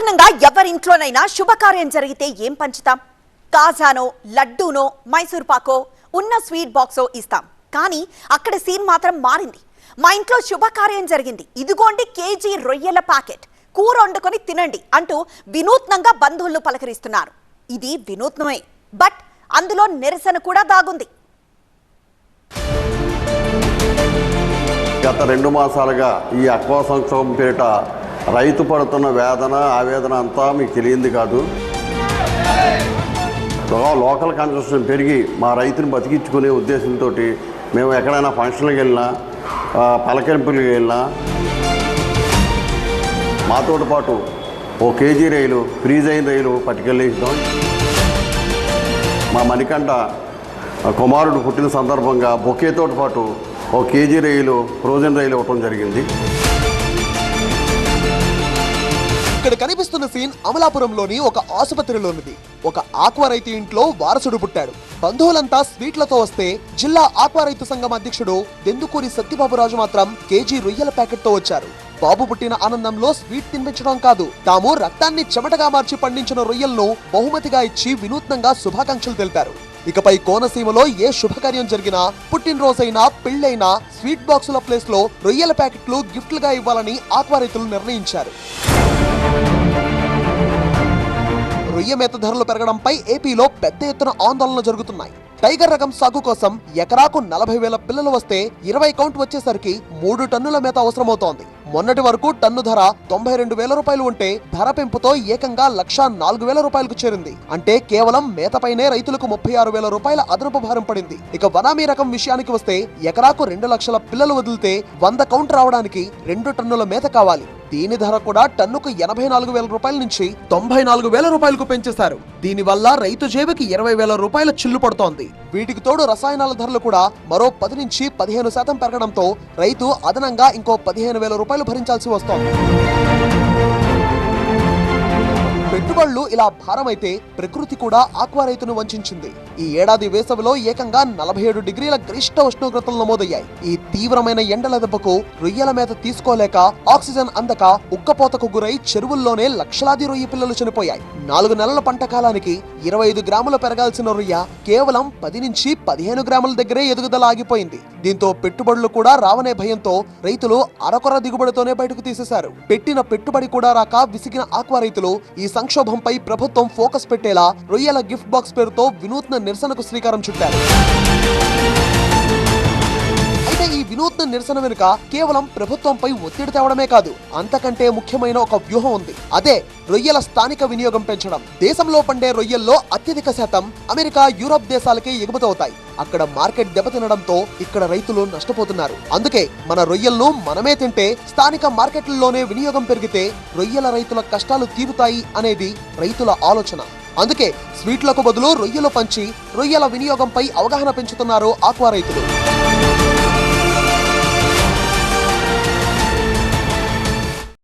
సాధారణంగా ఎవరింట్లోనైనా శుభకార్యం జరిగితే ఏం పంచుతాం? కాజానో, లడ్డూనో, మైసూర్ పాకో, ఉన్న స్వీట్ బాక్సో ఇస్తాం. కానీ అక్కడ సీన్ మాత్రం మారింది. మా ఇంట్లో శుభకార్యం జరిగింది, ఇదిగోండి కేజీ రొయ్యల ప్యాకెట్, కూర వండుకొని తినండి అంటూ వినూత్నంగా బంధువులను పలకరిస్తున్నారు. ఇది వినూత్నమే, బట్ అందులో నిరసన కూడా దాగుంది. గత 2 మాసాలుగా ఈ అక్వా సంక్షోభం పేరిట రైతు పడుతున్న వేదన ఆవేదన అంతా మీకు తెలియంది కాదు. లోకల్ కన్సంప్షన్ పెరిగి మా రైతుని బతికించుకునే ఉద్దేశంతో మేము ఎక్కడైనా ఫంక్షన్లకు వెళ్ళినా, పలకరింపులకు వెళ్ళినా మాతో పాటు ఓ కేజీ రైలు, ఫ్రీజ్ అయిన రైలు పట్టుకెళ్ళేస్తాం. మా మణికంఠ కుమారుడు పుట్టిన సందర్భంగా బొకేతో పాటు ఓ కేజీ రైలు, ఫ్రోజన్ రైలు ఇవ్వటం జరిగింది. ఇక్కడ కనిపిస్తున్న సీన్ అమలాపురంలోని ఒక ఆసుపత్రిలోనిది. ఒక ఆక్వా రైతు ఇంట్లో వారసుడు పుట్టాడు. బంధువులంతా స్వీట్లతో వస్తే జిల్లా ఆక్వా రైతు సంఘం అధ్యక్షుడు దెందుకూరి సత్యబాబురాజు మాత్రం కేజీ రొయ్యల ప్యాకెట్ తో వచ్చారు. బాబు పుట్టిన ఆనందంలో స్వీట్ తినిపించడం కాదు, తాము రక్తాన్ని చెమటగా మార్చి పండించిన రొయ్యలను బహుమతిగా ఇచ్చి వినూత్నంగా శుభాకాంక్షలు తెలిపారు. ఇకపై కోనసీమలో ఏ శుభకార్యం జరిగినా, పుట్టినరోజైనా, పెళ్లైనా స్వీట్ బాక్సుల ప్లేస్ లో రొయ్యల ప్యాకెట్లు గిఫ్ట్లుగా ఇవ్వాలని ఆక్వా రైతులు నిర్ణయించారు. రొయ్య మేత ధరలు పెరగడంపై ఏపీలో పెద్ద ఎత్తున ఆందోళనలు జరుగుతున్నాయి. టైగర్ రకం సాగు కోసం ఎకరాకు 40,000 పిల్లలు వస్తే 20 కౌంట్ వచ్చేసరికి 3 టన్నుల మేత అవసరమవుతోంది. మొన్నటి వరకు టన్ను ధర 92,000 రూపాయలు ఉంటే ధర పెంపుతో ఏకంగా 104,000 రూపాయలకు చేరింది. అంటే కేవలం మేతపైనే రైతులకు 36,000 రూపాయల అదనపు భారం పడింది. ఇక వనామీ రకం విషయానికి వస్తే ఎకరాకు 2 లక్షల పిల్లలు వదిలితే 100 కౌంట్ రావడానికి 2 టన్నుల మేత కావాలి. దీని ధర కూడా టన్నుకు 84,000 రూపాయల నుంచి 94,000 రూపాయలకు పెంచేశారు. దీనివల్ల రైతు జేబుకి 20,000 రూపాయల చిల్లు పడుతోంది. వీటికి తోడు రసాయనాల ధరలు కూడా మరో 10 నుంచి 15% పెరగడంతో రైతు అదనంగా ఇంకో 15,000 రూపాయలు భరించాల్సి వస్తోంది. పెట్టుబడులు ఇలా భారమైతే ప్రకృతి కూడా ఆక్వా రైతును వంచింది. ఈ ఏడాది వేసవిలో ఏకంగా 47 డిగ్రీల గరిష్ట ఉష్ణోగ్రతలు నమోదయ్యాయి. ఈ తీవ్రమైన ఎండల దెబ్బకు రొయ్యల మేత తీసుకోలేక, ఆక్సిజన్ అందక ఉక్కపోతకు గురై చెరువుల్లోనే లక్షలాది రొయ్య పిల్లలు చనిపోయాయి. 4 నెలల పంట కాలానికి 25 గ్రాములు పెరగాల్సిన రొయ్య కేవలం 10 నుంచి 15 గ్రాముల దగ్గరే ఎదుగుదల ఆగిపోయింది. దీంతో పెట్టుబడులు కూడా రావనే భయంతో రైతులు అరకొర దిగుబడితోనే బయటకు తీసేశారు. పెట్టిన పెట్టుబడి కూడా రాక విసిగిన ఆక్వా రైతులు ఈ సంక్షోభంపై ప్రభుత్వం ఫోకస్ పెట్టేలా రొయ్యల గిఫ్ట్ బాక్స్ పేరుతో వినూత్న నిరసనకు శ్రీకారం చుట్టారు. అయితే ఈ వినూత్న నిరసన వెనుక కేవలం ప్రభుత్వంపై ఒత్తిడి తేవడమే కాదు, అంతకంటే ముఖ్యమైన ఒక వ్యూహం ఉంది. అదే రొయ్యల స్థానిక వినియోగం పెంచడం. దేశంలో పండే రొయ్యల్లో అత్యధిక శాతం అమెరికా, యూరప్ దేశాలకే ఎగుమతవుతాయి. అక్కడ మార్కెట్ దెబ్బతినడంతో ఇక్కడ రైతులు నష్టపోతున్నారు. అందుకే మన రొయ్యలను మనమే తింటే స్థానిక మార్కెట్లలోనే వినియోగం పెరిగితే రొయ్యల రైతుల కష్టాలు తీరుతాయి అనేది రైతుల ఆలోచన. అందుకే స్వీట్లకు బదులు రొయ్యలు పంచి రొయ్యల వినియోగంపై అవగాహన పెంచుతున్నారు ఆక్వా రైతులు.